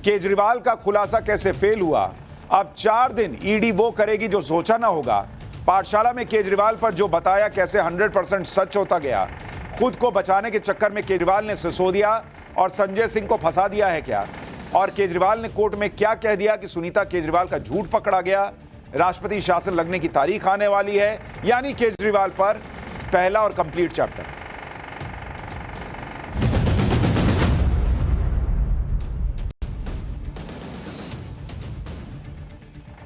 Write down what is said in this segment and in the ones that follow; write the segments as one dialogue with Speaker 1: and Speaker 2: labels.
Speaker 1: केजरीवाल का खुलासा कैसे फेल हुआ। अब 4 दिन ईडी वो करेगी जो सोचा ना होगा। पाठशाला में केजरीवाल पर जो बताया कैसे 100% सच होता गया। खुद को बचाने के चक्कर में केजरीवाल ने सिसोदिया और संजय सिंह को फंसा दिया है क्या। और केजरीवाल ने कोर्ट में क्या कह दिया कि सुनीता केजरीवाल का झूठ पकड़ा गया। राष्ट्रपति शासन लगने की तारीख आने वाली है, यानी केजरीवाल पर पहला और कंप्लीट चैप्टर।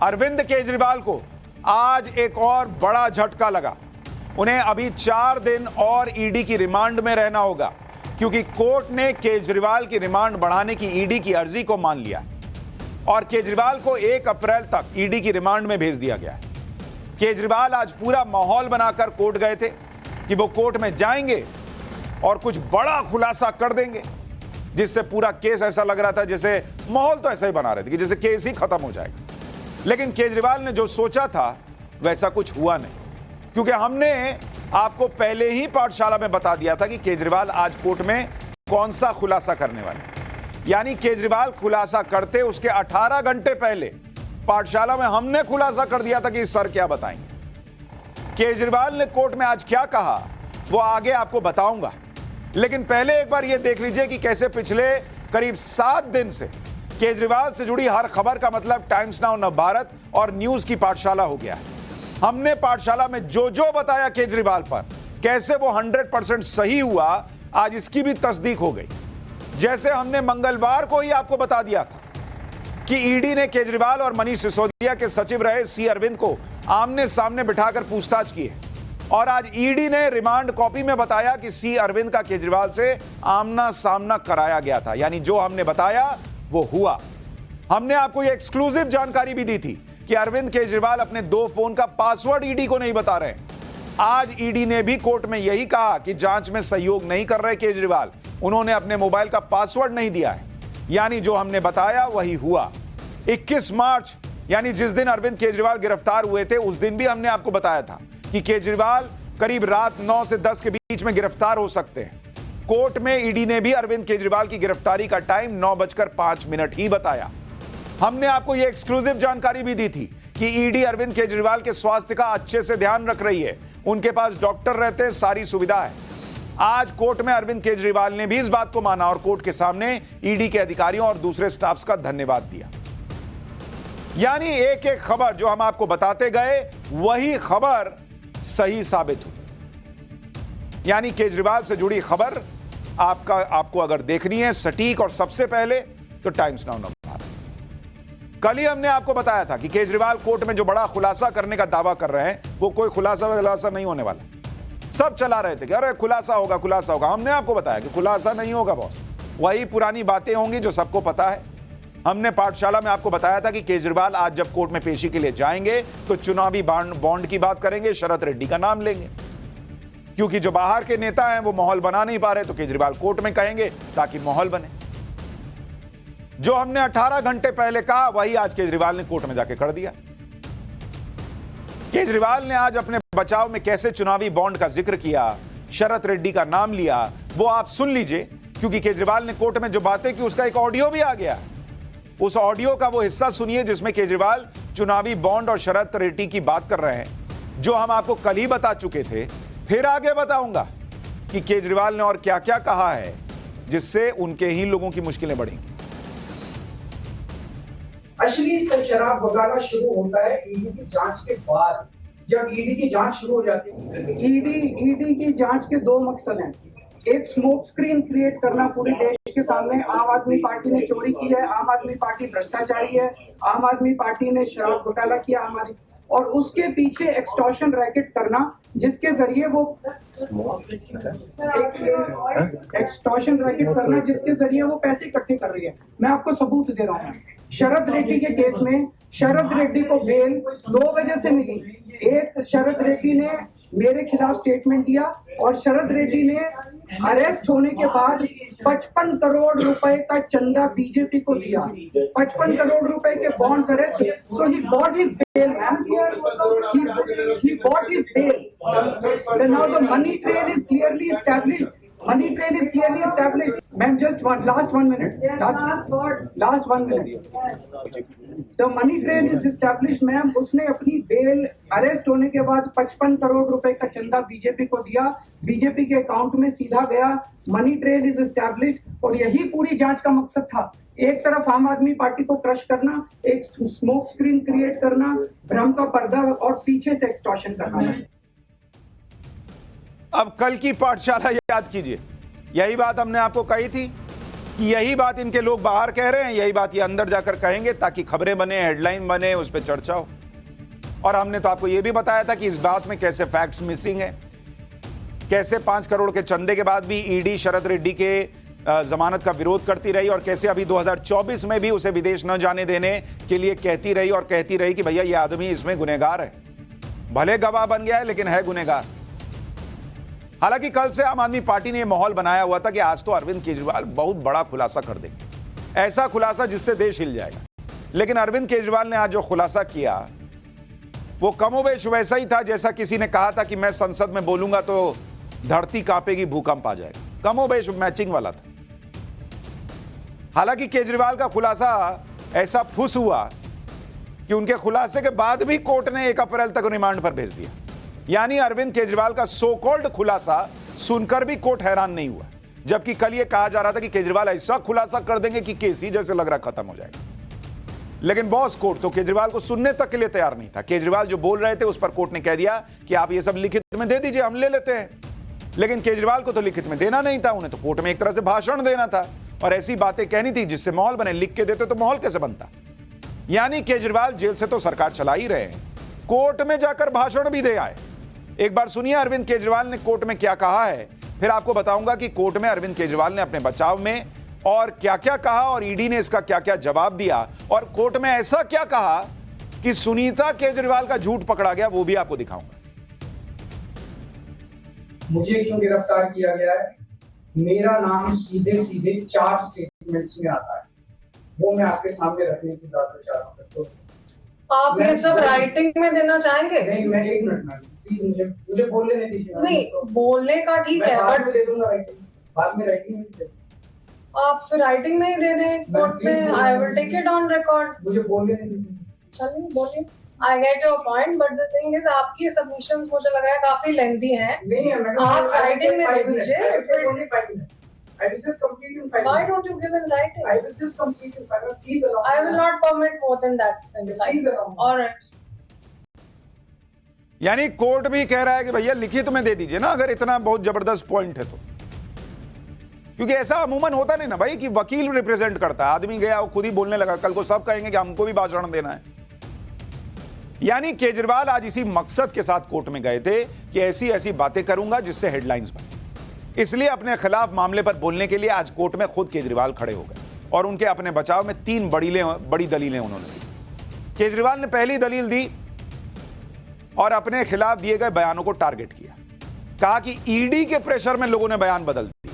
Speaker 1: अरविंद केजरीवाल को आज एक और बड़ा झटका लगा। उन्हें अभी 4 दिन और ईडी की रिमांड में रहना होगा, क्योंकि कोर्ट ने केजरीवाल की रिमांड बढ़ाने की ईडी की अर्जी को मान लिया और केजरीवाल को 1 अप्रैल तक ईडी की रिमांड में भेज दिया गया है। केजरीवाल आज पूरा माहौल बनाकर कोर्ट गए थे कि वो कोर्ट में जाएंगे और कुछ बड़ा खुलासा कर देंगे, जिससे पूरा केस ऐसा लग रहा था जैसे माहौल तो ऐसा ही बना रहे थे कि जैसे केस ही खत्म हो जाएगा। लेकिन केजरीवाल ने जो सोचा था वैसा कुछ हुआ नहीं, क्योंकि हमने आपको पहले ही पाठशाला में बता दिया था कि केजरीवाल आज कोर्ट में कौन सा खुलासा करने वाले। यानी केजरीवाल खुलासा करते उसके 18 घंटे पहले पाठशाला में हमने खुलासा कर दिया था कि सर क्या बताएंगे। केजरीवाल ने कोर्ट में आज क्या कहा वो आगे आपको बताऊंगा, लेकिन पहले एक बार यह देख लीजिए कि कैसे पिछले करीब 7 दिन से केजरीवाल से जुड़ी हर खबर का मतलब टाइम्स नाउ नवभारत और न्यूज की पाठशाला हो गया है। हमने पाठशाला में जो जो बताया केजरीवाल पर कैसे वो 100% सही हुआ, आज इसकी भी तस्दीक हो गई। जैसे हमने मंगलवार को ही आपको बता दिया था कि ईडी ने केजरीवाल और मनीष सिसोदिया के सचिव रहे सी अरविंद को आमने सामने बिठाकर पूछताछ की है, और आज ईडी ने रिमांड कॉपी में बताया कि सी अरविंद का केजरीवाल से आमना सामना कराया गया था। यानी जो हमने बताया वो हुआ। हमने आपको ये एक्सक्लूसिव जानकारी भी दी थी कि अरविंद केजरीवाल अपने 2 फोन का पासवर्ड ईडी को नहीं बता रहे। आज ईडी ने भी कोर्ट में यही कहा कि जांच में सहयोग नहीं कर रहे केजरीवाल, उन्होंने अपने मोबाइल का पासवर्ड नहीं दिया है। यानी जो हमने बताया वही हुआ। 21 मार्च यानी जिस दिन अरविंद केजरीवाल गिरफ्तार हुए थे उस दिन भी हमने आपको बताया था कि केजरीवाल करीब रात 9 से 10 के बीच में गिरफ्तार हो सकते हैं। कोर्ट में ईडी ने भी अरविंद केजरीवाल की गिरफ्तारी का टाइम 9:05 ही बताया। हमने आपको यह एक्सक्लूसिव जानकारी भी दी थी कि ईडी अरविंद केजरीवाल के स्वास्थ्य का अच्छे से ध्यान रख रही है, उनके पास डॉक्टर रहते हैं, सारी सुविधा है। आज कोर्ट में अरविंद केजरीवाल ने भी इस बात को माना और कोर्ट के सामने ईडी के अधिकारियों और दूसरे स्टाफ्स का धन्यवाद दिया। यानी एक एक खबर जो हम आपको बताते गए वही खबर सही साबित हुई। यानी केजरीवाल से जुड़ी खबर आपको अगर देखनी है सटीक और सबसे पहले तो टाइम्स नाउ नवभारत। कल ही हमने आपको बताया था कि केजरीवाल कोर्ट में जो बड़ा खुलासा करने का दावा कर रहे हैं वो कोई खुलासा नहीं होने वाला। सब चला रहे थे कि अरे खुलासा होगा खुलासा होगा। हमने आपको बताया कि खुलासा नहीं होगा बॉस, वही पुरानी बातें होंगी जो सबको पता है। हमने पाठशाला में आपको बताया था कि केजरीवाल आज जब कोर्ट में पेशी के लिए जाएंगे तो चुनावी बॉन्ड की बात करेंगे, शरद रेड्डी का नाम लेंगे, क्योंकि जो बाहर के नेता हैं वो माहौल बना नहीं पा रहे तो केजरीवाल कोर्ट में कहेंगे ताकि माहौल बने। जो हमने 18 घंटे पहले कहा वही आज केजरीवाल ने कोर्ट में जाके कर दिया। केजरीवाल ने आज अपने बचाव में कैसे चुनावी बॉन्ड का जिक्र किया, शरद रेड्डी का नाम लिया, वो आप सुन लीजिए, क्योंकि केजरीवाल ने कोर्ट में जो बातें की उसका एक ऑडियो भी आ गया। उस ऑडियो का वो हिस्सा सुनिए जिसमें केजरीवाल चुनावी बॉन्ड और शरद रेड्डी की बात कर रहे हैं, जो हम आपको कल ही बता चुके थे। फिर आगे बताऊंगा कि केजरीवाल ने और क्या क्या कहा है जिससे उनके ही लोगों की मुश्किलें बढ़ेंगी।
Speaker 2: असली शराब घोटाला शुरू होता है ईडी की जांच के बाद। जब ईडी की जांच शुरू हो जाती है, ईडी की जांच के 2 मकसद हैं। एक स्मोक स्क्रीन क्रिएट करना पूरे देश के सामने, आम आदमी पार्टी ने चोरी की है, आम आदमी पार्टी भ्रष्टाचारी है, आम आदमी पार्टी ने शराब घोटाला किया, और उसके पीछे एक्सटॉर्शन रैकेट करना जिसके जरिए वो एक्सटॉर्शन रैकेट करना जिसके जरिए वो पैसे इकट्ठे कर रही है। मैं आपको सबूत दे रहा हूँ। शरद रेड्डी के केस में शरद रेड्डी को बेल 2 वजह से मिली। एक, शरद रेड्डी ने मेरे खिलाफ स्टेटमेंट दिया और शरद रेड्डी ने अरेस्ट होने के बाद 55 करोड़ रुपए का चंदा बीजेपी को दिया। 55 करोड़ रुपए के bonds arrest, so he bought his bail ma'am, he bought his bail. Then now the money trail is clearly established Money trail is clearly established. Ma'am, just last 1 minute. Last 1 minute. The money trail is established, ma'am. उसने अपनी bell arrest होने के बाद 55 करोड़ रुपए का चंदा BJP को दिया, बीजेपी के अकाउंट में सीधा गया. मनी ट्रेल इज एस्टैब्लिश्ड और यही पूरी जांच का मकसद था. एक तरफ आम आदमी पार्टी को क्रश करना, एक स्मोक स्क्रीन क्रिएट करना, भ्रम का पर्दा और पीछे से एक्सटॉर्शन करना.
Speaker 1: अब कल की पाठशाला याद कीजिए, यही बात हमने आपको कही थी कि यही बात इनके लोग बाहर कह रहे हैं, यही बात ये अंदर जाकर कहेंगे ताकि खबरें बने, हेडलाइन बने, उस पर चर्चा हो. और हमने तो आपको यह भी बताया था कि इस बात में कैसे फैक्ट्स मिसिंग है, कैसे 5 करोड़ के चंदे के बाद भी ईडी शरद रेड्डी के जमानत का विरोध करती रही और कैसे अभी 2024 में भी उसे विदेश न जाने देने के लिए कहती रही और कहती रही कि भैया ये आदमी इसमें गुनहगार है, भले गवाह बन गया है लेकिन है गुनहगार. हालांकि कल से आम आदमी पार्टी ने यह माहौल बनाया हुआ था कि आज तो अरविंद केजरीवाल बहुत बड़ा खुलासा कर देंगे, ऐसा खुलासा जिससे देश हिल जाएगा. लेकिन अरविंद केजरीवाल ने आज जो खुलासा किया वो कमोबेश वैसा ही था जैसा किसी ने कहा था कि मैं संसद में बोलूंगा तो धरती कांपेगी, भूकंप आ जाएगा. कमोबेश मैचिंग वाला था. हालांकि केजरीवाल का खुलासा ऐसा फुस हुआ कि उनके खुलासे के बाद भी कोर्ट ने 1 अप्रैल तक रिमांड पर भेज दिया. यानी अरविंद केजरीवाल का सो कॉल्ड खुलासा सुनकर भी कोर्ट हैरान नहीं हुआ, जबकि कल यह कहा जा रहा था कि केजरीवाल ऐसा खुलासा कर देंगे कि केस ही जैसे लग रहा खत्म हो जाएगा. लेकिन बॉस कोर्ट तो केजरीवाल को सुनने तक के लिए तैयार नहीं था. केजरीवाल जो बोल रहे थे उस पर कोर्ट ने कह दिया कि आप ये सब लिखित में दे दीजिए, हम ले लेते हैं. लेकिन केजरीवाल को तो लिखित में देना नहीं था, उन्हें तो कोर्ट में एक तरह से भाषण देना था और ऐसी बातें कहनी थी जिससे माहौल बने. लिख के देते तो माहौल कैसे बनता. यानी केजरीवाल जेल से तो सरकार चला ही रहे हैं, कोर्ट में जाकर भाषण भी दे आए. एक बार सुनिए अरविंद केजरीवाल ने कोर्ट में क्या कहा है, फिर आपको बताऊंगा कि कोर्ट में अरविंद केजरीवाल ने अपने बचाव में और क्या क्या कहा और ईडी ने इसका क्या क्या जवाब दिया और कोर्ट में ऐसा क्या कहा कि सुनीता केजरीवाल का झूठ पकड़ा गया, वो भी आपको दिखाऊंगा.
Speaker 2: मुझे क्यों गिरफ्तार किया गया है, मेरा नाम सीधे सीधे 4 स्टेटमेंट्स में आता है, वो मैं आपके सामने रखने की ज्यादा चाह रहा हूँ. तो
Speaker 3: आप ये सब राइटिंग में देना चाहेंगे?
Speaker 2: नहीं, मैं 1 मिनट में प्लीज मुझे बोलने नहीं दीजिए.
Speaker 3: नहीं, बोलने का ठीक है,
Speaker 2: बट दे दूंगा राइटिंग, बाद में राइटिंग में दे.
Speaker 3: आप फिर राइटिंग में ही दे दें कोर्ट में. I will take it on record.
Speaker 2: मुझे बोलने नहीं दीजिए.
Speaker 3: चलिए बोलिए. I get your point, but the thing is आपकी सबमिशंस मुझे लग रहा है काफी लेंथी हैं.
Speaker 2: नहीं है मैडम,
Speaker 3: आप राइटिंग में दे दीजिए.
Speaker 2: only 5 minutes. I will just complete in 5 minutes.
Speaker 3: Why don't you give in writing?
Speaker 2: I will just complete in 5 minutes. Please allow me.
Speaker 3: I will not permit more than that.
Speaker 2: Please allow me.
Speaker 3: All right.
Speaker 1: यानी court भी कह रहा है कि भैया लिखित में दे दीजिए ना, अगर इतना बहुत जबरदस्त पॉइंट है तो. क्योंकि ऐसा अमूमन होता नहीं ना भाई कि वकील रिप्रेजेंट करता है, आदमी गया वो खुद ही बोलने लगा, कल को सब कहेंगे कि हमको भी भाषण देना है. यानी केजरीवाल आज इसी मकसद के साथ कोर्ट में गए थे कि ऐसी ऐसी बातें करूंगा जिससे हेडलाइंस बने. इसलिए अपने खिलाफ मामले पर बोलने के लिए आज कोर्ट में खुद केजरीवाल खड़े हो गए और उनके अपने बचाव में 3 बड़ी दलीलें उन्होंने दी. केजरीवाल ने पहली दलील दी और अपने खिलाफ दिए गए बयानों को टारगेट किया, कहा कि ईडी के प्रेशर में लोगों ने बयान बदल दिए.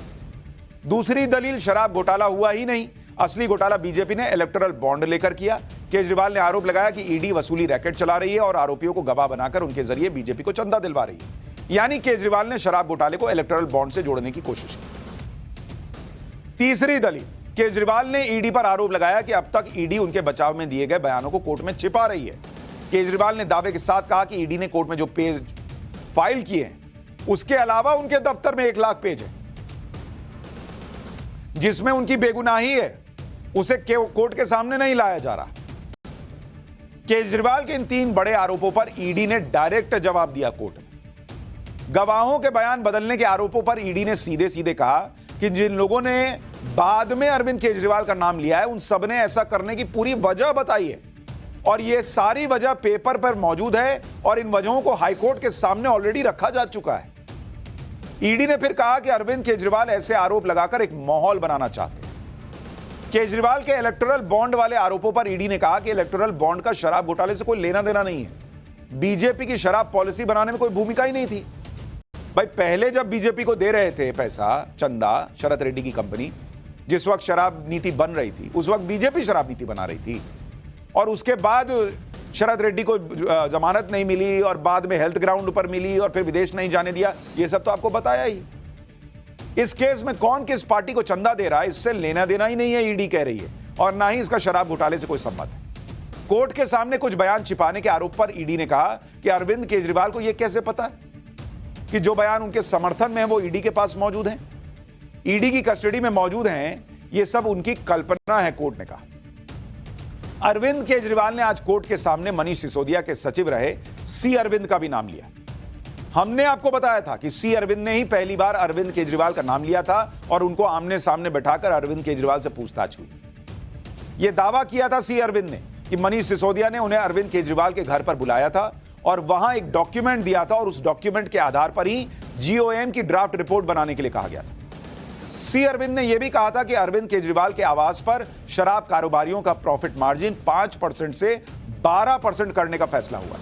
Speaker 1: दूसरी दलील, शराब घोटाला हुआ ही नहीं, असली घोटाला बीजेपी ने इलेक्टोरल बॉन्ड लेकर किया. केजरीवाल ने आरोप लगाया कि ईडी वसूली रैकेट चला रही है और आरोपियों को गवाह बनाकर उनके जरिए बीजेपी को चंदा दिलवा रही है. यानी केजरीवाल ने शराब घोटाले को इलेक्टोरल बॉन्ड से जोड़ने की कोशिश की. तीसरी दलील, केजरीवाल ने ईडी पर आरोप लगाया कि अब तक ईडी उनके बचाव में दिए गए बयानों को कोर्ट में छिपा रही है. केजरीवाल ने दावे के साथ कहा कि ईडी ने कोर्ट में जो पेज फाइल किए हैं उसके अलावा उनके दफ्तर में 1 लाख पेज है जिसमें उनकी बेगुनाही है, उसे कोर्ट के सामने नहीं लाया जा रहा. केजरीवाल के इन 3 बड़े आरोपों पर ईडी ने डायरेक्ट जवाब दिया कोर्ट में. गवाहों के बयान बदलने के आरोपों पर ईडी ने सीधे सीधे कहा कि जिन लोगों ने बाद में अरविंद केजरीवाल का नाम लिया है उन सब ने ऐसा करने की पूरी वजह बताई है और यह सारी वजह पेपर पर मौजूद है और इन वजहों को हाईकोर्ट के सामने ऑलरेडी रखा जा चुका है. ईडी ने फिर कहा कि अरविंद केजरीवाल ऐसे आरोप लगाकर एक माहौल बनाना चाहते हैं. केजरीवाल के इलेक्टोरल बॉन्ड वाले आरोपों पर ईडी ने कहा कि इलेक्टोरल बॉन्ड का शराब घोटाले से कोई लेना देना नहीं है, बीजेपी की शराब पॉलिसी बनाने में कोई भूमिका ही नहीं थी. भाई पहले जब बीजेपी को दे रहे थे पैसा, चंदा, शरद रेड्डी की कंपनी, जिस वक्त शराब नीति बन रही थी उस वक्त बीजेपी शराब नीति बना रही थी और उसके बाद शरद रेड्डी को जमानत नहीं मिली और बाद में हेल्थ ग्राउंड पर मिली और फिर विदेश नहीं जाने दिया, ये सब तो आपको बताया ही. इस केस में कौन किस पार्टी को चंदा दे रहा है इससे लेना देना ही नहीं है, ईडी कह रही है, और ना ही इसका शराब घोटाले से कोई संबंध है। कोर्ट के सामने कुछ बयान छिपाने के आरोप पर ईडी ने कहा कि अरविंद केजरीवाल को यह कैसे पता कि जो बयान उनके समर्थन में है वो ईडी के पास मौजूद हैं, ईडी की कस्टडी में मौजूद हैं, ये सब उनकी कल्पना है, कोर्ट ने कहा। अरविंद केजरीवाल ने आज कोर्ट के सामने मनीष सिसोदिया के सचिव रहे सी अरविंद का भी नाम लिया। हमने आपको बताया था कि सी अरविंद ने ही पहली बार अरविंद केजरीवाल का नाम लिया था और उनको आमने सामने बैठाकर अरविंद केजरीवाल से पूछताछ हुई। यह दावा किया था सी अरविंद ने कि मनीष सिसोदिया ने उन्हें अरविंद केजरीवाल के घर पर बुलाया था और वहां एक डॉक्यूमेंट दिया था और उस डॉक्यूमेंट के आधार पर ही जीओएम की ड्राफ्ट रिपोर्ट बनाने के लिए कहा गया था। सी अरविंद ने यह भी कहा था कि अरविंद केजरीवाल के आवास पर शराब कारोबारियों का प्रॉफिट मार्जिन 5% से 12% करने का फैसला हुआ।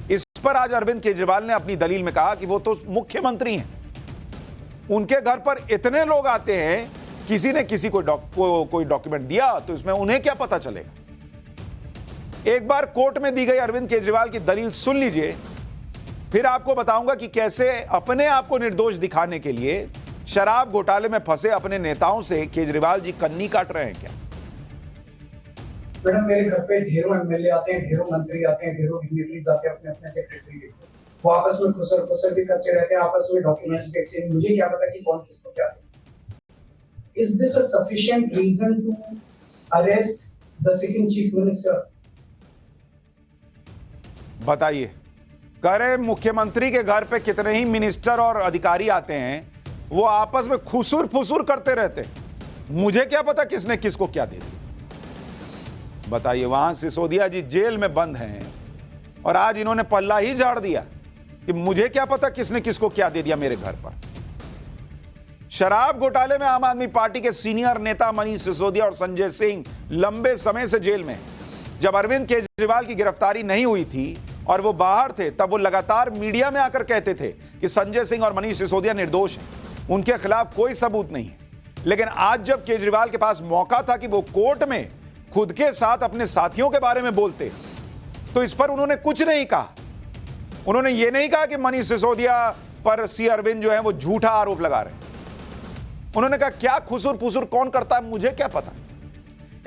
Speaker 1: इस पर आज अरविंद केजरीवाल ने अपनी दलील में कहा कि वो तो मुख्यमंत्री हैं, उनके घर पर इतने लोग आते हैं, किसी ने किसी को कोई डॉक्यूमेंट दिया तो इसमें उन्हें क्या पता चलेगा। एक बार कोर्ट में दी गई अरविंद केजरीवाल की दलील सुन लीजिए, फिर आपको बताऊंगा कि कैसे अपने आप को निर्दोष दिखाने के लिए शराब घोटाले में फंसे अपने नेताओं से केजरीवाल जी कन्नी काट रहे हैं क्या।
Speaker 2: मैडम, मेरे घर पे ढेरों एमएलए आते हैं, ढेरों मंत्री आते हैं, ढेरों डिग्निटरीज आते हैं, अपने अपने सेक्रेटरी लेके वो आपस में खुसर भी करते रहते हैं, आपस में डॉक्यूमेंट्स भी एक्सचेंज। मुझे क्या पता कि कौन किसको क्या दे। Is this a sufficient reason to arrest the sitting chief minister?
Speaker 1: बताइए। कह रहे मुख्यमंत्री के घर पे कितने ही मिनिस्टर और अधिकारी आते हैं, वो आपस में खुसुर फुसुर करते रहते हैं, मुझे क्या पता किसने किसको क्या दे दिया। बताइए, वहां सिसोदिया जी जेल में बंद हैं और आज इन्होंने पल्ला ही झाड़ दिया कि मुझे क्या पता किसने किसको क्या दे दिया मेरे घर पर। शराब घोटाले में आम आदमी पार्टी के सीनियर नेता मनीष सिसोदिया और संजय सिंह लंबे समय से जेल में। जब अरविंद केजरीवाल की गिरफ्तारी नहीं हुई थी और वो बाहर थे, तब वो लगातार मीडिया में आकर कहते थे कि संजय सिंह और मनीष सिसोदिया निर्दोष हैं, उनके खिलाफ कोई सबूत नहीं है। लेकिन आज जब केजरीवाल के पास मौका था कि वो कोर्ट में खुद के साथ अपने साथियों के बारे में बोलते, तो इस पर उन्होंने कुछ नहीं कहा। उन्होंने ये नहीं कहा कि मनीष सिसोदिया पर सी अरविंद जो है वो झूठा आरोप लगा रहे हैं। उन्होंने कहा क्या खुसुर फुसुर कौन करता है मुझे क्या पता।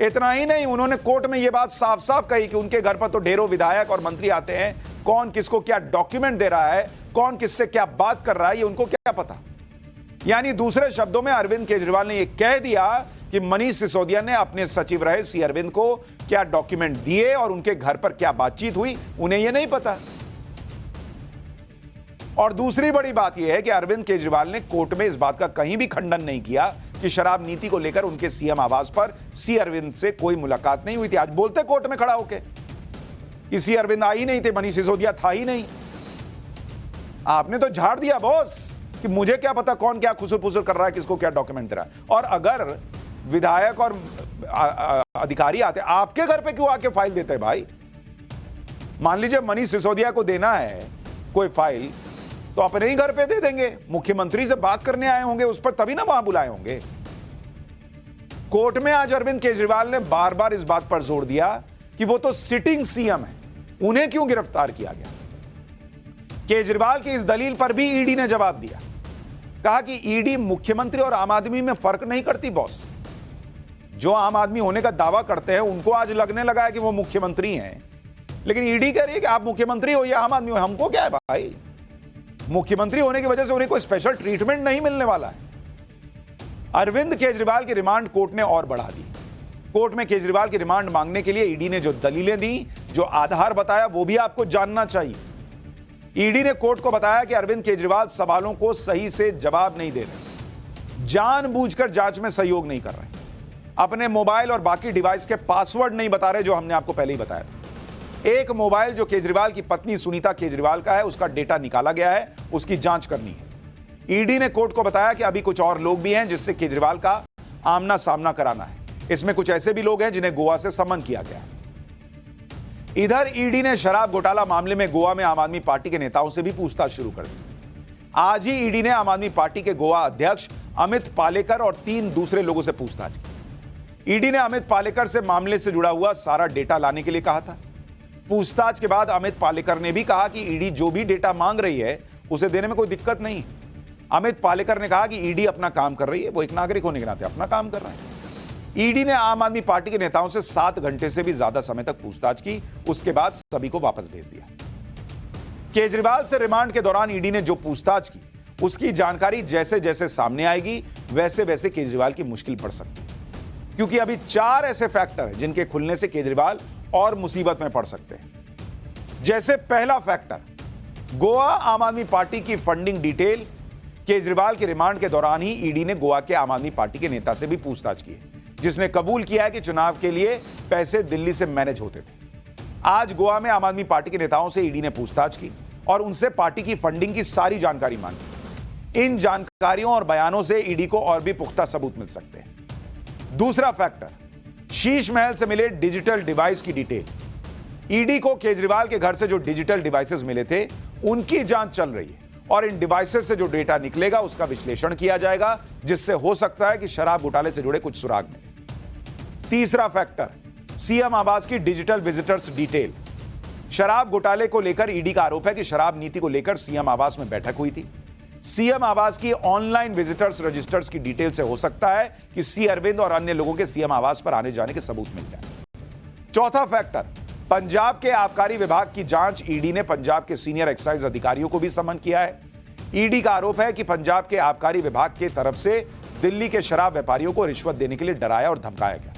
Speaker 1: इतना ही नहीं, उन्होंने कोर्ट में यह बात साफ साफ कही कि उनके घर पर तो ढेरों विधायक और मंत्री आते हैं, कौन किसको क्या डॉक्यूमेंट दे रहा है, कौन किससे क्या बात कर रहा है, ये उनको क्या पता। यानी दूसरे शब्दों में अरविंद केजरीवाल ने यह कह दिया कि मनीष सिसोदिया ने अपने सचिव रहे सी अरविंद को क्या डॉक्यूमेंट दिए और उनके घर पर क्या बातचीत हुई, उन्हें यह नहीं पता। और दूसरी बड़ी बात यह है कि अरविंद केजरीवाल ने कोर्ट में इस बात का कहीं भी खंडन नहीं किया कि शराब नीति को लेकर उनके सीएम आवास पर सी अरविंद से कोई मुलाकात नहीं हुई थी। आज बोलते कोर्ट में खड़ा होकर कि सी अरविंद आ ही नहीं थे, मनीष सिसोदिया था ही नहीं। आपने तो झाड़ दिया बॉस कि मुझे क्या पता कौन क्या खुसुर फुसुर कर रहा है, किसको क्या डॉक्यूमेंट दे रहा है। और अगर विधायक और अधिकारी आते, आपके घर पे क्यों आके फाइल देते हैं भाई। मान लीजिए मनीष सिसोदिया को देना है कोई फाइल, तो अपने ही घर पे दे देंगे, मुख्यमंत्री से बात करने आए होंगे उस पर, तभी ना वहां बुलाए होंगे। कोर्ट में आज अरविंद केजरीवाल ने बार बार इस बात पर जोर दिया कि वो तो सिटिंग सीएम है, उन्हें क्यों गिरफ्तार किया गया। केजरीवाल की इस दलील पर भी ईडी ने जवाब दिया, कहा कि ईडी मुख्यमंत्री और आम आदमी में फर्क नहीं करती बॉस। जो आम आदमी होने का दावा करते हैं उनको आज लगने लगा है कि वो मुख्यमंत्री हैं, लेकिन ईडी कह रही है कि आप मुख्यमंत्री हो या आम आदमी हो, हमको क्या है भाई। मुख्यमंत्री होने की वजह से उन्हें कोई स्पेशल ट्रीटमेंट नहीं मिलने वाला है। अरविंद केजरीवाल की रिमांड कोर्ट ने और बढ़ा दी। कोर्ट में केजरीवाल की रिमांड मांगने के लिए ईडी ने जो दलीलें दी, जो आधार बताया, वो भी आपको जानना चाहिए। ईडी ने कोर्ट को बताया कि अरविंद केजरीवाल सवालों को सही से जवाब नहीं दे रहे, जानबूझकर जांच में सहयोग नहीं कर रहे, अपने मोबाइल और बाकी डिवाइस के पासवर्ड नहीं बता रहे, जो हमने आपको पहले ही बताया था। एक मोबाइल जो केजरीवाल की पत्नी सुनीता केजरीवाल का है, उसका डेटा निकाला गया है, उसकी जांच करनी है। ईडी ने कोर्ट को बताया कि अभी कुछ और लोग भी हैं जिससे केजरीवाल का आमना सामना कराना है। इसमें कुछ ऐसे भी लोग हैं जिन्हें गोवा से समन किया गया है। इधर ईडी ने शराब घोटाला मामले में गोवा में आम आदमी पार्टी के नेताओं से भी पूछताछ शुरू कर दी। आज ही ईडी ने आम आदमी पार्टी के गोवा अध्यक्ष अमित पालेकर और 3 दूसरे लोगों से पूछताछ की। ईडी ने अमित पालेकर से मामले से जुड़ा हुआ सारा डेटा लाने के लिए कहा था। पूछताछ के बाद अमित पालेकर ने भी कहा कि ईडी जो भी डेटा मांग रही है उसे देने में कोई दिक्कत नहीं। अमित पालेकर ने कहा कि ईडी अपना काम कर रही है, वो एक नागरिक होने के नाते अपना काम कर रहा है। ईडी ने आम आदमी पार्टी के नेताओं से 7 घंटे से भी ज्यादा समय तक पूछताछ की, उसके बाद सभी को वापस भेज दिया। केजरीवाल से रिमांड के दौरान ईडी ने जो पूछताछ की, उसकी जानकारी जैसे जैसे सामने आएगी वैसे वैसे केजरीवाल की मुश्किल पड़ सकती है, क्योंकि अभी 4 ऐसे फैक्टर हैं जिनके खुलने से केजरीवाल और मुसीबत में पड़ सकते हैं। जैसे पहला फैक्टर, गोवा आम आदमी पार्टी की फंडिंग डिटेल। केजरीवाल के रिमांड के दौरान ही ईडी ने गोवा के आम आदमी पार्टी के नेता से भी पूछताछ की, जिसने कबूल किया है कि चुनाव के लिए पैसे दिल्ली से मैनेज होते थे। आज गोवा में आम आदमी पार्टी के नेताओं से ईडी ने पूछताछ की और उनसे पार्टी की फंडिंग की सारी जानकारी मांगी। इन जानकारियों और बयानों से ईडी को और भी पुख्ता सबूत मिल सकते हैं। दूसरा फैक्टर, शीश महल से मिले डिजिटल डिवाइस की डिटेल। ईडी को केजरीवाल के घर से जो डिजिटल डिवाइसेस मिले थे, उनकी जांच चल रही है और इन डिवाइसेस से जो डेटा निकलेगा उसका विश्लेषण किया जाएगा, जिससे हो सकता है कि शराब घोटाले से जुड़े कुछ सुराग मिले। तीसरा फैक्टर, सीएम आवास की डिजिटल विजिटर्स डिटेल। शराब घोटाले को लेकर ईडी का आरोप है कि शराब नीति को लेकर सीएम आवास में बैठक हुई थी। सीएम आवास की ऑनलाइन विजिटर्स रजिस्टर्स की डिटेल से हो सकता है कि सी अरविंद और अन्य लोगों के सीएम आवास पर आने जाने के सबूत मिल जाए। चौथा फैक्टर, पंजाब के आबकारी विभाग की जांच। ईडी ने पंजाब के सीनियर एक्साइज अधिकारियों को भी समन किया है। ईडी का आरोप है कि पंजाब के आबकारी विभाग की तरफ से दिल्ली के शराब व्यापारियों को रिश्वत देने के लिए डराया और धमकाया गया।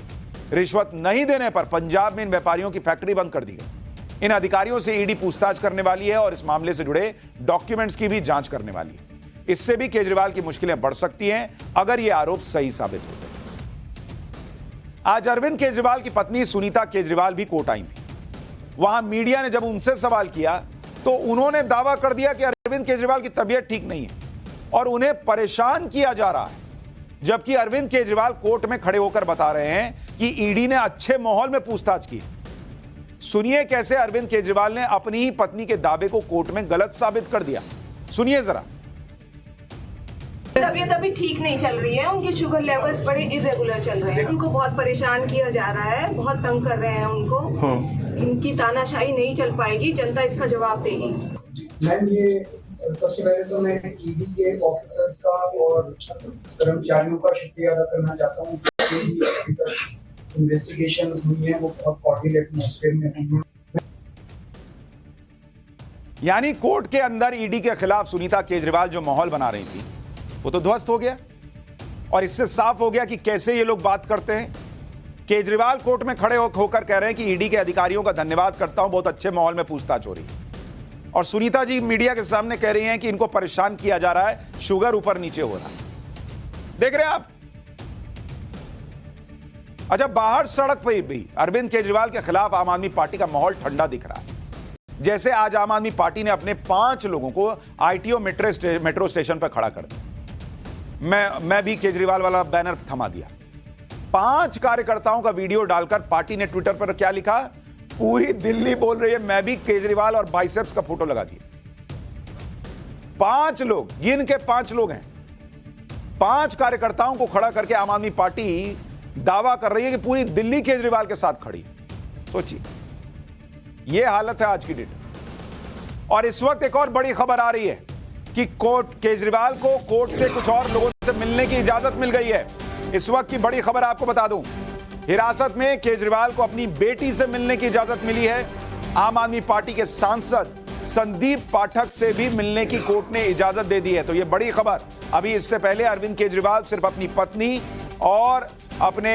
Speaker 1: रिश्वत नहीं देने पर पंजाब में इन व्यापारियों की फैक्ट्री बंद कर दी गई। इन अधिकारियों से ईडी पूछताछ करने वाली है और इस मामले से जुड़े डॉक्यूमेंट्स की भी जांच करने वाली है। इससे भी केजरीवाल की मुश्किलें बढ़ सकती हैं अगर ये आरोप सही साबित होते हैं। आज अरविंद केजरीवाल की पत्नी सुनीता केजरीवाल भी कोर्ट आई थी। वहां मीडिया ने जब उनसे सवाल किया तो उन्होंने दावा कर दिया कि अरविंद केजरीवाल की तबीयत ठीक नहीं है और उन्हें परेशान किया जा रहा है, जबकि अरविंद केजरीवाल कोर्ट में खड़े होकर बता रहे हैं कि ईडी ने अच्छे माहौल में पूछताछ की। सुनिए कैसे अरविंद केजरीवाल ने अपनी ही पत्नी के दावे को कोर्ट में गलत साबित कर दिया। सुनिए जरा।
Speaker 4: तबीयत अभी ठीक नहीं चल रही है, उनके शुगर लेवल्स बड़े इरेगुलर चल रहे हैं, उनको बहुत परेशान किया जा रहा है, बहुत तंग कर रहे हैं उनको। इनकी तानाशाही नहीं चल पाएगी, जनता इसका जवाब देगी।
Speaker 2: मैम, ये सबसे पहले तो मैं ईडी के ऑफिसर्स का और कर्मचारियों का शुक्रिया अदा करना चाहता हूँ। इन्वेस्टिगेशन हुई है वो बहुत कोऑर्डिनेट एटमॉस्फेयर में हुई है।
Speaker 1: यानी कोर्ट के अंदर ईडी के खिलाफ सुनीता केजरीवाल जो माहौल बना रही थी वो तो ध्वस्त हो गया और इससे साफ हो गया कि कैसे ये लोग बात करते हैं। केजरीवाल कोर्ट में खड़े होकर कह रहे हैं कि ईडी के अधिकारियों का धन्यवाद करता हूं, बहुत अच्छे माहौल में पूछताछ हो रही है। और सुनीता जी मीडिया के सामने कह रही हैं कि इनको परेशान किया जा रहा है, शुगर ऊपर नीचे हो रहा है। देख रहे हैं आप। अच्छा, बाहर सड़क पर भी अरविंद केजरीवाल के खिलाफ आम आदमी पार्टी का माहौल ठंडा दिख रहा है। जैसे आज आम आदमी पार्टी ने अपने 5 लोगों को आईटीओ मेट्रो स्टेशन पर खड़ा कर दिया। मैं भी केजरीवाल वाला बैनर थमा दिया। 5 कार्यकर्ताओं का वीडियो डालकर पार्टी ने ट्विटर पर क्या लिखा, पूरी दिल्ली बोल रही है मैं भी केजरीवाल, और बाइसेप्स का फोटो लगा दिया। 5 लोग, गिन के 5 लोग हैं। 5 कार्यकर्ताओं को खड़ा करके आम आदमी पार्टी दावा कर रही है कि पूरी दिल्ली केजरीवाल के साथ खड़ी है। सोचिए, यह हालत है आज की डेट। और इस वक्त एक और बड़ी खबर आ रही है कि केजरीवाल को कोर्ट से कुछ और लोगों से मिलने की इजाजत मिल गई है। इस वक्त की बड़ी खबर आपको बता दूं, हिरासत में केजरीवाल को अपनी बेटी से मिलने की इजाजत मिली है। आम आदमी पार्टी के सांसद संदीप पाठक से भी मिलने की कोर्ट ने इजाजत दे दी है। तो यह बड़ी खबर। अभी इससे पहले अरविंद केजरीवाल सिर्फ अपनी पत्नी और अपने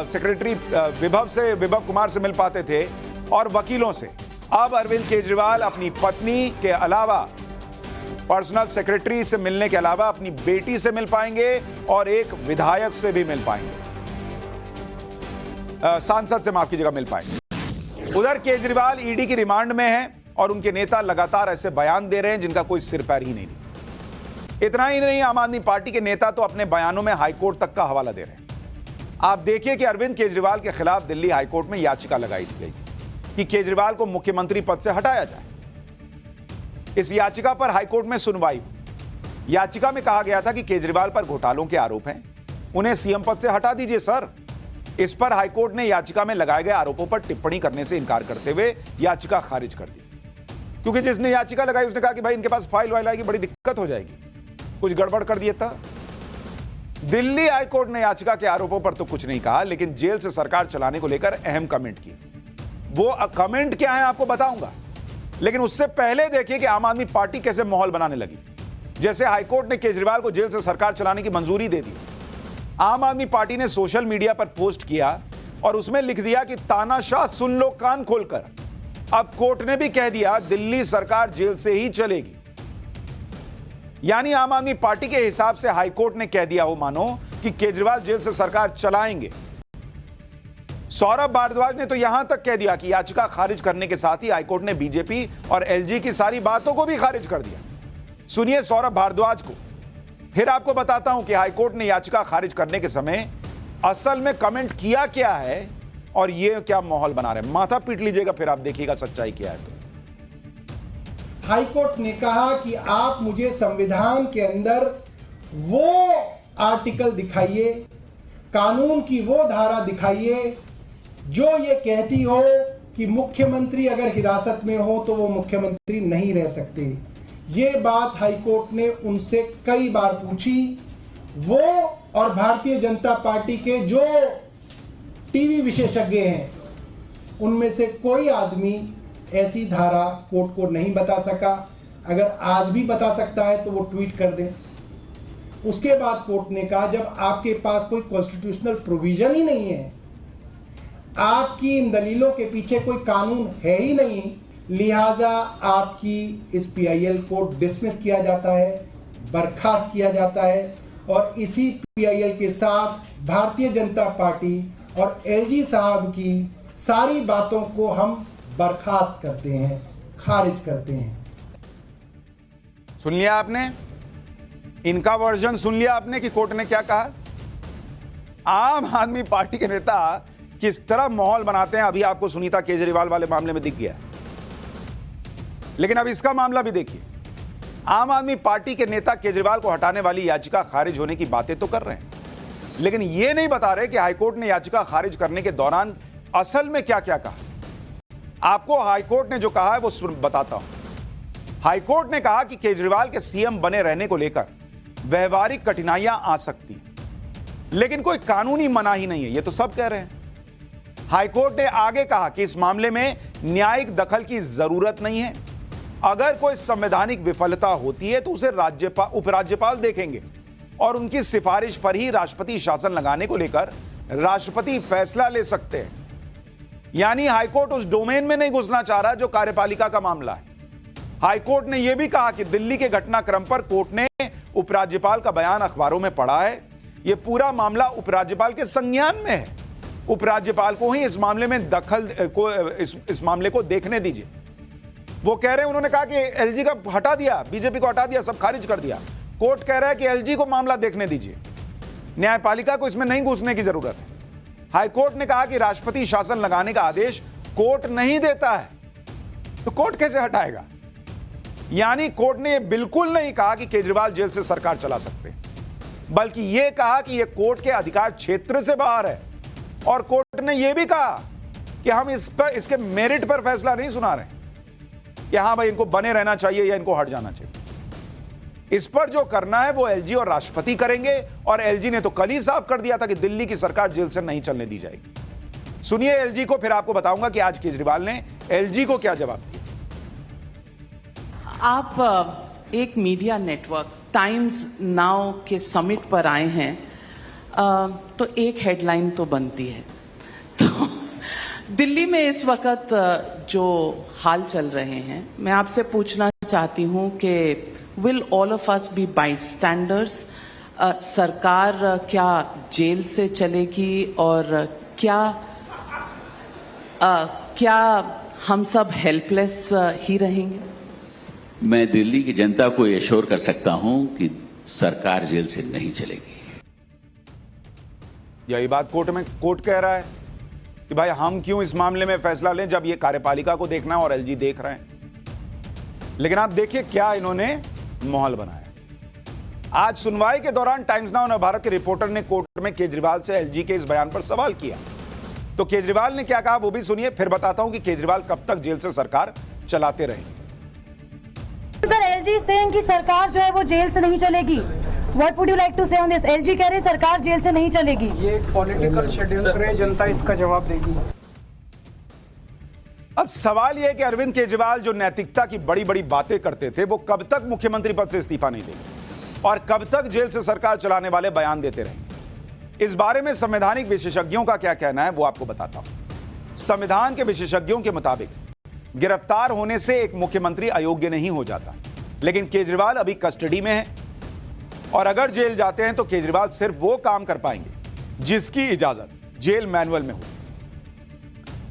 Speaker 1: सेक्रेटरी विभव कुमार से मिल पाते थे और वकीलों से। अब अरविंद केजरीवाल अपनी पत्नी के अलावा, पर्सनल सेक्रेटरी से मिलने के अलावा अपनी बेटी से मिल पाएंगे और एक विधायक से भी मिल पाएंगे, सांसद से माफ कीजिएगा, मिल पाएंगे। उधर केजरीवाल ईडी की रिमांड में हैं और उनके नेता लगातार ऐसे बयान दे रहे हैं जिनका कोई सिर पैर ही नहीं दिखता। इतना ही नहीं, आम आदमी पार्टी के नेता तो अपने बयानों में हाईकोर्ट तक का हवाला दे रहे हैं। आप देखिए कि अरविंद केजरीवाल के खिलाफ दिल्ली हाईकोर्ट में याचिका लगाई गई कि केजरीवाल को मुख्यमंत्री पद से हटाया जाए। इस याचिका पर हाईकोर्ट में सुनवाई हुई। याचिका में कहा गया था कि केजरीवाल पर घोटालों के आरोप हैं, उन्हें सीएम पद से हटा दीजिए सर। इस पर हाईकोर्ट ने याचिका में लगाए गए आरोपों पर टिप्पणी करने से इनकार करते हुए याचिका खारिज कर दी, क्योंकि जिसने याचिका लगाई उसने कहा कि भाई इनके पास फाइल वाइल आएगी, बड़ी दिक्कत हो जाएगी। कुछ गड़बड़ कर दिया था। दिल्ली हाईकोर्ट ने याचिका के आरोपों पर तो कुछ नहीं कहा, लेकिन जेल से सरकार चलाने को लेकर अहम कमेंट की। वो कमेंट क्या है आपको बताऊंगा, लेकिन उससे पहले देखिए कि आम आदमी पार्टी कैसे माहौल बनाने लगी। जैसे हाईकोर्ट ने केजरीवाल को जेल से सरकार चलाने की मंजूरी दे दी, आम आदमी पार्टी ने सोशल मीडिया पर पोस्ट किया और उसमें लिख दिया कि तानाशाह सुन लो कान खोलकर। अब कोर्ट ने भी कह दिया दिल्ली सरकार जेल से ही चलेगी। यानी आम आदमी पार्टी के हिसाब से हाईकोर्ट ने कह दिया हो मानो कि केजरीवाल जेल से सरकार चलाएंगे। सौरभ भारद्वाज ने तो यहां तक कह दिया कि याचिका खारिज करने के साथ ही हाईकोर्ट ने बीजेपी और एलजी की सारी बातों को भी खारिज कर दिया। सुनिए सौरभ भारद्वाज को, फिर आपको बताता हूं कि हाईकोर्ट ने याचिका खारिज करने के समय असल में कमेंट किया क्या है और ये क्या माहौल बना रहे हैं। माथा पीट लीजिएगा, फिर आप देखिएगा सच्चाई क्या है। तो
Speaker 5: हाईकोर्ट ने कहा कि आप मुझे संविधान के अंदर वो आर्टिकल दिखाइए, कानून की वो धारा दिखाइए जो ये कहती हो कि मुख्यमंत्री अगर हिरासत में हो तो वो मुख्यमंत्री नहीं रह सकते। ये बात हाईकोर्ट ने उनसे कई बार पूछी। वो और भारतीय जनता पार्टी के जो टीवी विशेषज्ञ हैं उनमें से कोई आदमी ऐसी धारा कोर्ट को नहीं बता सका। अगर आज भी बता सकता है तो वो ट्वीट कर दें। उसके बाद कोर्ट ने कहा जब आपके पास कोई कॉन्स्टिट्यूशनल प्रोविजन ही नहीं है, आपकी इन दलीलों के पीछे कोई कानून है ही नहीं, लिहाजा आपकी इस पीआईएल को डिसमिस किया जाता है, बर्खास्त किया जाता है और इसी पीआईएल के साथ भारतीय जनता पार्टी और एलजी साहब की सारी बातों को हम बर्खास्त करते हैं, खारिज करते हैं।
Speaker 1: सुन लिया आपने, इनका वर्जन सुन लिया आपने कि कोर्ट ने क्या कहा। आम आदमी पार्टी के नेता किस तरह माहौल बनाते हैं अभी आपको सुनीता केजरीवाल वाले मामले में दिख गया। लेकिन अब इसका मामला भी देखिए। आम आदमी पार्टी के नेता केजरीवाल को हटाने वाली याचिका खारिज होने की बातें तो कर रहे हैं, लेकिन यह नहीं बता रहे कि हाईकोर्ट ने याचिका खारिज करने के दौरान असल में क्या क्या कहा। आपको हाईकोर्ट ने जो कहा है वो बताता हूं। हाईकोर्ट ने कहा कि केजरीवाल के सीएम बने रहने को लेकर व्यवहारिक कठिनाइयां आ सकती हैं, लेकिन कोई कानूनी मनाही नहीं है, ये तो सब कह रहे हैं। हाईकोर्ट ने आगे कहा कि इस मामले में न्यायिक दखल की जरूरत नहीं है। अगर कोई संवैधानिक विफलता होती है तो उसे उपराज्यपाल देखेंगे और उनकी सिफारिश पर ही राष्ट्रपति शासन लगाने को लेकर राष्ट्रपति फैसला ले सकते हैं। यानी हाईकोर्ट उस डोमेन में नहीं घुसना चाह रहा जो कार्यपालिका का मामला है। हाईकोर्ट ने यह भी कहा कि दिल्ली के घटनाक्रम पर कोर्ट ने उपराज्यपाल का बयान अखबारों में पढ़ा है। यह पूरा मामला उपराज्यपाल के संज्ञान में है। उपराज्यपाल को ही इस मामले में दखल को इस मामले को देखने दीजिए। वो कह रहे हैं, उन्होंने कहा कि एलजी का हटा दिया, बीजेपी को हटा दिया, सब खारिज कर दिया। कोर्ट कह रहा है कि एलजी को मामला देखने दीजिए, न्यायपालिका को इसमें नहीं घुसने की जरूरत है। हाईकोर्ट ने कहा कि राष्ट्रपति शासन लगाने का आदेश कोर्ट नहीं देता है, तो कोर्ट कैसे हटाएगा। यानी कोर्ट ने यह बिल्कुल नहीं कहा कि केजरीवाल जेल से सरकार चला सकते, बल्कि यह कहा कि यह कोर्ट के अधिकार क्षेत्र से बाहर है। और कोर्ट ने यह भी कहा कि हम इस पर इसके मेरिट पर फैसला नहीं सुना रहे कि हां भाई इनको बने रहना चाहिए या इनको हट जाना चाहिए। इस पर जो करना है वो एलजी और राष्ट्रपति करेंगे। और एलजी ने तो कल ही साफ कर दिया था कि दिल्ली की सरकार जेल से नहीं चलने दी जाएगी। सुनिए एलजी को, फिर आपको बताऊंगा कि आज केजरीवाल ने एलजी को क्या जवाब दिया।
Speaker 6: आप एक मीडिया नेटवर्क टाइम्स नाउ के समिट पर आए हैं, तो एक हेडलाइन तो बनती है। तो दिल्ली में इस वक्त जो हाल चल रहे हैं, मैं आपसे पूछना चाहती हूं कि will all of us be bystanders? सरकार क्या जेल से चलेगी और क्या हम सब हेल्पलेस ही रहेंगे?
Speaker 7: मैं दिल्ली की जनता को एश्योर कर सकता हूं कि सरकार जेल से नहीं चलेगी।
Speaker 1: यही बात कोर्ट कह रहा है कि भाई हम क्यों इस मामले में फैसला लें जब ये कार्यपालिका को देखना है और एलजी देख रहे हैं। लेकिन आप देखिए क्या इन्होंने माहौल बनाया। आज सुनवाई के दौरान टाइम्स नाउ नवभारत के रिपोर्टर ने कोर्ट में केजरीवाल से एलजी के इस बयान पर सवाल किया। तो केजरीवाल ने क्या कहा वो भी सुनिए, फिर बताता हूं कि केजरीवाल कब तक जेल से सरकार चलाते रहेंगे।
Speaker 8: सर, LG is saying कि सरकार जो है वो जेल से नहीं चलेगी. What would you like to say on this? LG कह रहे सरकार जेल से नहीं चलेगी.
Speaker 2: ये एक पॉलिटिकल शेड्यूल है, जनता इसका जवाब देगी.
Speaker 1: अब सवाल यह है कि अरविंद केजरीवाल जो नैतिकता की बड़ी बड़ी बातें करते थे, वो कब तक मुख्यमंत्री पद से इस्तीफा नहीं देंगे और कब तक जेल से सरकार चलाने वाले बयान देते रहेंगे? इस बारे में संवैधानिक विशेषज्ञों का क्या कहना है वो आपको बताता हूं। संविधान के विशेषज्ञों के मुताबिक गिरफ्तार होने से एक मुख्यमंत्री अयोग्य नहीं हो जाता, लेकिन केजरीवाल अभी कस्टडी में है और अगर जेल जाते हैं तो केजरीवाल सिर्फ वो काम कर पाएंगे जिसकी इजाजत जेल मैनुअल में हो।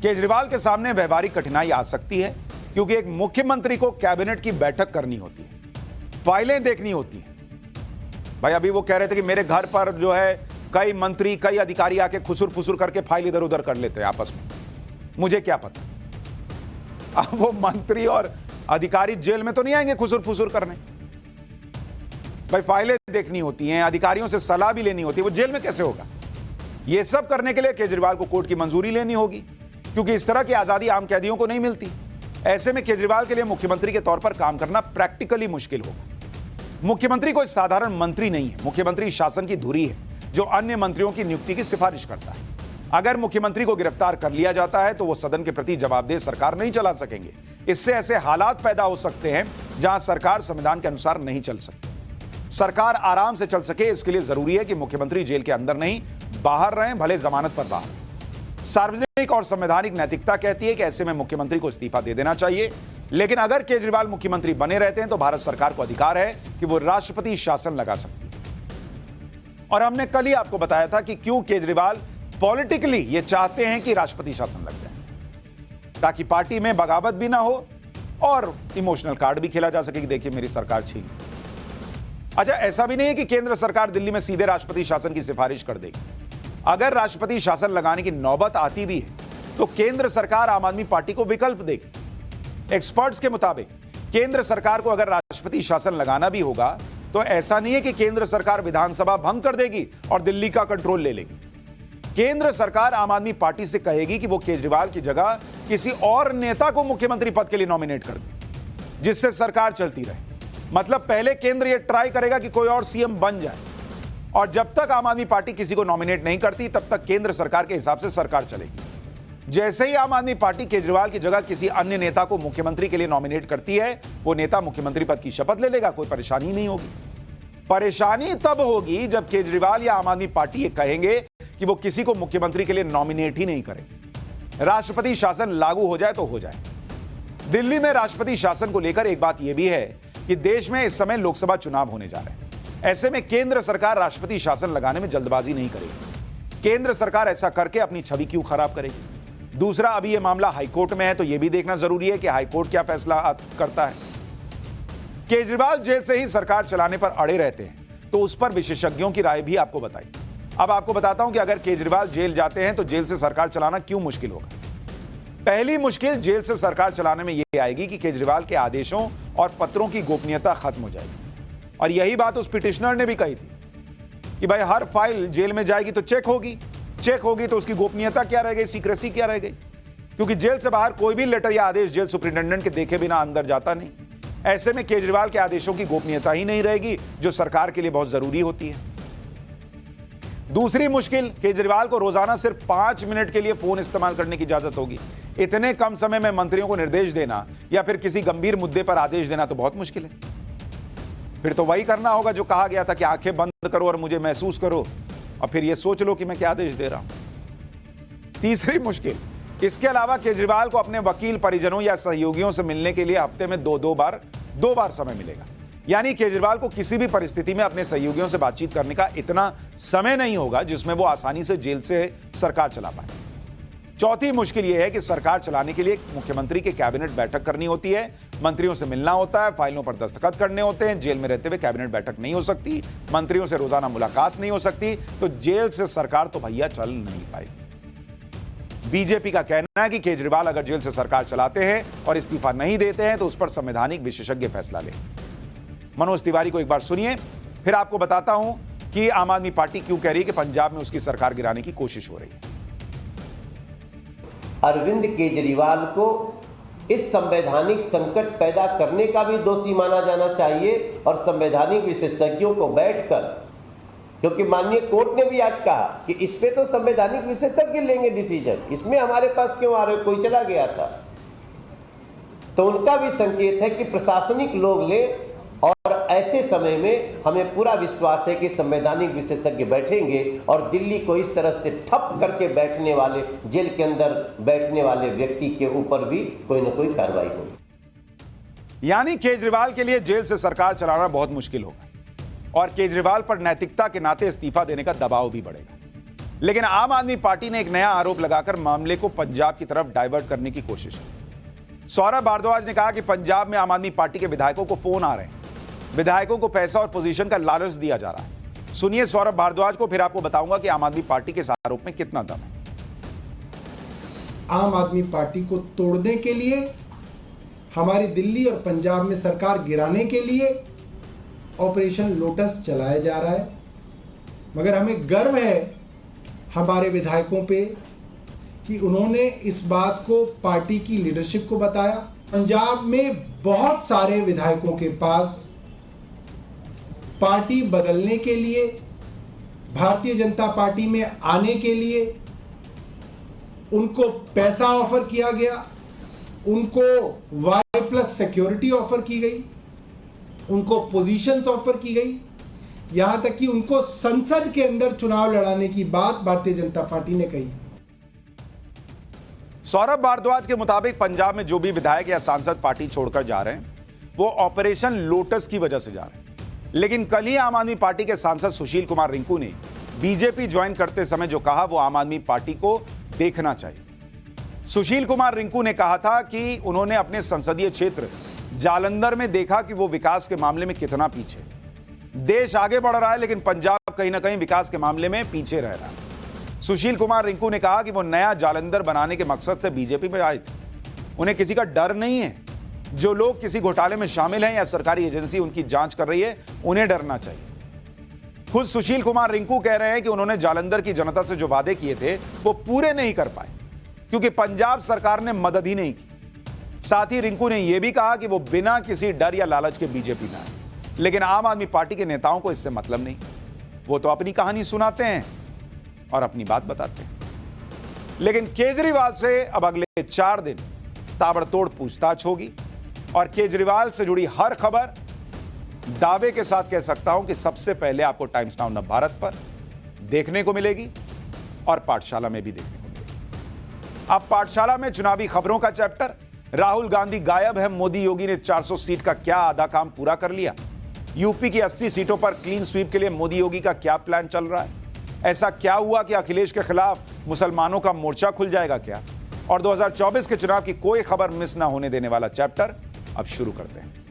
Speaker 1: केजरीवाल के सामने व्यवहारिक कठिनाई आ सकती है क्योंकि एक मुख्यमंत्री को कैबिनेट की बैठक करनी होती है, फाइलें देखनी होती हैं। भाई अभी वो कह रहे थे कि मेरे घर पर जो है कई मंत्री कई अधिकारी आके खुसुर फुसुर करके फाइल इधर उधर कर लेते हैं आपस में, मुझे क्या पता। अब वो मंत्री और अधिकारी जेल में तो नहीं आएंगे खुसुर फुसुर करने, भाई फाइलें देखनी होती हैं, अधिकारियों से सलाह भी लेनी होती है, वो जेल में कैसे होगा? ये सब करने के लिए केजरीवाल को कोर्ट की मंजूरी लेनी होगी क्योंकि इस तरह की आजादी आम कैदियों को नहीं मिलती। ऐसे में केजरीवाल के लिए मुख्यमंत्री के तौर पर काम करना प्रैक्टिकली मुश्किल होगा। मुख्यमंत्री कोई साधारण मंत्री नहीं है, मुख्यमंत्री शासन की धुरी है जो अन्य मंत्रियों की नियुक्ति की सिफारिश करता है। अगर मुख्यमंत्री को गिरफ्तार कर लिया जाता है तो वो सदन के प्रति जवाबदेह सरकार नहीं चला सकेंगे। इससे ऐसे हालात पैदा हो सकते हैं जहां सरकार संविधान के अनुसार नहीं चल सकती। सरकार आराम से चल सके इसके लिए जरूरी है कि मुख्यमंत्री जेल के अंदर नहीं बाहर रहें, भले जमानत पर बाहर। सार्वजनिक और संवैधानिक नैतिकता कहती है कि ऐसे में मुख्यमंत्री को इस्तीफा दे देना चाहिए, लेकिन अगर केजरीवाल मुख्यमंत्री बने रहते हैं तो भारत सरकार को अधिकार है कि वो राष्ट्रपति शासन लगा सकती है। और हमने कल ही आपको बताया था कि क्यों केजरीवाल पॉलिटिकली ये चाहते हैं कि राष्ट्रपति शासन लग जाए ताकि पार्टी में बगावत भी ना हो और इमोशनल कार्ड भी खेला जा सके कि देखिए मेरी सरकार छीन। अच्छा, ऐसा भी नहीं है कि केंद्र सरकार दिल्ली में सीधे राष्ट्रपति शासन की सिफारिश कर देगी। अगर राष्ट्रपति शासन लगाने की नौबत आती भी है तो केंद्र सरकार आम आदमी पार्टी को विकल्प देगी। एक्सपर्ट्स के मुताबिक केंद्र सरकार को अगर राष्ट्रपति शासन लगाना भी होगा तो ऐसा नहीं है कि केंद्र सरकार विधानसभा भंग कर देगी और दिल्ली का कंट्रोल ले लेगी। केंद्र सरकार आम आदमी पार्टी से कहेगी कि वो केजरीवाल की जगह किसी और नेता को मुख्यमंत्री पद के लिए नॉमिनेट कर दे जिससे सरकार चलती रहे। मतलब पहले केंद्र ये ट्राई करेगा कि कोई और सीएम बन जाए और जब तक आम आदमी पार्टी किसी को नॉमिनेट नहीं करती तब तक केंद्र सरकार के हिसाब से सरकार चलेगी। जैसे ही आम आदमी पार्टी केजरीवाल की जगह किसी अन्य नेता को मुख्यमंत्री के लिए नॉमिनेट करती है, वो नेता मुख्यमंत्री पद की शपथ ले लेगा, कोई परेशानी नहीं होगी। परेशानी तब होगी जब केजरीवाल या आम आदमी पार्टी ये कहेंगे कि वो किसी को मुख्यमंत्री के लिए नॉमिनेट ही नहीं करेंगे। राष्ट्रपति शासन लागू हो जाए तो हो जाए। दिल्ली में राष्ट्रपति शासन को लेकर एक बात यह भी है कि देश में इस समय लोकसभा चुनाव होने जा रहे हैं। ऐसे में केंद्र सरकार राष्ट्रपति शासन लगाने में जल्दबाजी नहीं करेगी। केंद्र सरकार ऐसा करके अपनी छवि क्यों खराब करेगी? दूसरा, अभी यह मामला हाईकोर्ट में है तो यह भी देखना जरूरी है कि हाईकोर्ट क्या फैसला करता है। केजरीवाल जेल से ही सरकार चलाने पर अड़े रहते हैं तो उस पर विशेषज्ञों की राय भी आपको बताई। अब आपको बताता हूं कि अगर केजरीवाल जेल जाते हैं तो जेल से सरकार चलाना क्यों मुश्किल होगा। पहली मुश्किल जेल से सरकार चलाने में यह आएगी कि केजरीवाल के आदेशों और पत्रों की गोपनीयता खत्म हो जाएगी। और यही बात उस पिटिशनर ने भी कही थी कि भाई हर फाइल जेल में जाएगी तो चेक होगी तो उसकी गोपनीयता क्या रह गई, सीक्रेसी क्या रह गई, क्योंकि जेल से बाहर कोई भी लेटर या आदेश जेल सुपरिटेंडेंट के देखे बिना अंदर जाता नहीं। ऐसे में केजरीवाल के आदेशों की गोपनीयता ही नहीं रहेगी जो सरकार के लिए बहुत जरूरी होती है। दूसरी मुश्किल, केजरीवाल को रोजाना सिर्फ 5 मिनट के लिए फोन इस्तेमाल करने की इजाजत होगी। इतने कम समय में मंत्रियों को निर्देश देना या फिर किसी गंभीर मुद्दे पर आदेश देना तो बहुत मुश्किल है। फिर तो वही करना होगा जो कहा गया था कि आंखें बंद करो और मुझे महसूस करो और फिर यह सोच लो कि मैं क्या आदेश दे रहा हूं। तीसरी मुश्किल, इसके अलावा केजरीवाल को अपने वकील परिजनों या सहयोगियों से मिलने के लिए हफ्ते में दो बार समय मिलेगा। यानी केजरीवाल को किसी भी परिस्थिति में अपने सहयोगियों से बातचीत करने का इतना समय नहीं होगा जिसमें वो आसानी से जेल से सरकार चला पाए। चौथी मुश्किल यह है कि सरकार चलाने के लिए मुख्यमंत्री की कैबिनेट बैठक करनी होती है, मंत्रियों से मिलना होता है, फाइलों पर दस्तखत करने होते हैं। जेल में रहते हुए कैबिनेट बैठक नहीं हो सकती, मंत्रियों से रोजाना मुलाकात नहीं हो सकती, तो जेल से सरकार तो भैया चल नहीं पाएगी। बीजेपी का कहना है कि केजरीवाल अगर जेल से सरकार चलाते हैं और इस्तीफा नहीं देते हैं तो उस पर संवैधानिक विशेषज्ञ फैसला लें। मनोज तिवारी को एक बार सुनिए, फिर आपको बताता हूं कि आम आदमी पार्टी क्यों कह रही है कि पंजाब में उसकी सरकार गिराने की कोशिश हो रही है।
Speaker 9: अरविंद केजरीवाल को इस संवैधानिक संकट पैदा करने का भी दोषी माना जाना चाहिए और संवैधानिक विशेषज्ञों को बैठकर, क्योंकि माननीय कोर्ट ने भी आज कहा कि इस पे तो संवैधानिक विशेषज्ञ लेंगे डिसीजन, इसमें हमारे पास क्यों आ रहे, कोई चला गया था। तो उनका भी संकेत है कि प्रशासनिक लोग लें और ऐसे समय में हमें पूरा विश्वास है कि संवैधानिक विशेषज्ञ बैठेंगे और दिल्ली को इस तरह से ठप करके बैठने वाले, जेल के अंदर बैठने वाले व्यक्ति के ऊपर भी कोई ना कोई कार्रवाई होगी।
Speaker 1: यानी केजरीवाल के लिए जेल से सरकार चलाना बहुत मुश्किल होगा और केजरीवाल पर नैतिकता के नाते इस्तीफा देने का दबाव भी बढ़ेगा। लेकिन आम आदमी पार्टी ने एक नया आरोप लगाकर मामले को पंजाब की तरफ डाइवर्ट करने की कोशिश की। सौरभ भारद्वाज ने कहा कि पंजाब में आम आदमी पार्टी के विधायकों को फोन आ रहे हैं, विधायकों को पैसा और पोजीशन का लालच दिया जा रहा है। सुनिए सौरभ भारद्वाज को, फिर आपको बताऊंगा कि आम आदमी पार्टी के इस आरोप में कितना दम है।
Speaker 5: आम आदमी पार्टी को तोड़ने के लिए, हमारी दिल्ली और पंजाब में सरकार गिराने के लिए ऑपरेशन लोटस चलाया जा रहा है। मगर हमें गर्व है हमारे विधायकों पे कि उन्होंने इस बात को पार्टी की लीडरशिप को बताया। पंजाब में बहुत सारे विधायकों के पास पार्टी बदलने के लिए, भारतीय जनता पार्टी में आने के लिए उनको पैसा ऑफर किया गया, उनको Y+ सिक्योरिटी ऑफर की गई, उनको पोजीशंस ऑफर की गई, यहां तक कि उनको संसद के अंदर चुनाव लड़ाने की बात भारतीय जनता पार्टी ने कही।
Speaker 1: सौरभ भारद्वाज के मुताबिक पंजाब में जो भी विधायक या सांसद पार्टी छोड़कर जा रहे हैं वो ऑपरेशन लोटस की वजह से जा रहे हैं। लेकिन कल ही आम आदमी पार्टी के सांसद सुशील कुमार रिंकू ने बीजेपी ज्वाइन करते समय जो कहा वो आम आदमी पार्टी को देखना चाहिए। सुशील कुमार रिंकू ने कहा था कि उन्होंने अपने संसदीय क्षेत्र जालंधर में देखा कि वो विकास के मामले में कितना पीछे। देश आगे बढ़ रहा है लेकिन पंजाब कहीं ना कहीं विकास के मामले में पीछे रह रहा है। सुशील कुमार रिंकू ने कहा कि वो नया जालंधर बनाने के मकसद से बीजेपी में आए थे, उन्हें किसी का डर नहीं है। जो लोग किसी घोटाले में शामिल हैं या सरकारी एजेंसी उनकी जांच कर रही है, उन्हें डरना चाहिए। खुद सुशील कुमार रिंकू कह रहे हैं कि उन्होंने जालंधर की जनता से जो वादे किए थे वो पूरे नहीं कर पाए क्योंकि पंजाब सरकार ने मदद ही नहीं की। साथ ही रिंकू ने यह भी कहा कि वो बिना किसी डर या लालच के बीजेपी में आए, लेकिन आम आदमी पार्टी के नेताओं को इससे मतलब नहीं। वो तो अपनी कहानी सुनाते हैं और अपनी बात बताते हैं। लेकिन केजरीवाल से अब अगले 4 दिन ताबड़तोड़ पूछताछ होगी और केजरीवाल से जुड़ी हर खबर दावे के साथ कह सकता हूं कि सबसे पहले आपको टाइम्स नाउ भारत पर देखने को मिलेगी और पाठशाला में भी देखने को मिलेगी। अब पाठशाला में चुनावी खबरों का चैप्टर, राहुल गांधी गायब है, मोदी योगी ने 400 सीट का क्या आधा काम पूरा कर लिया, यूपी की 80 सीटों पर क्लीन स्वीप के लिए मोदी योगी का क्या प्लान चल रहा है, ऐसा क्या हुआ कि अखिलेश के खिलाफ मुसलमानों का मोर्चा खुल जाएगा क्या, और 2024 के चुनाव की कोई खबर मिस ना होने देने वाला चैप्टर अब शुरू करते हैं।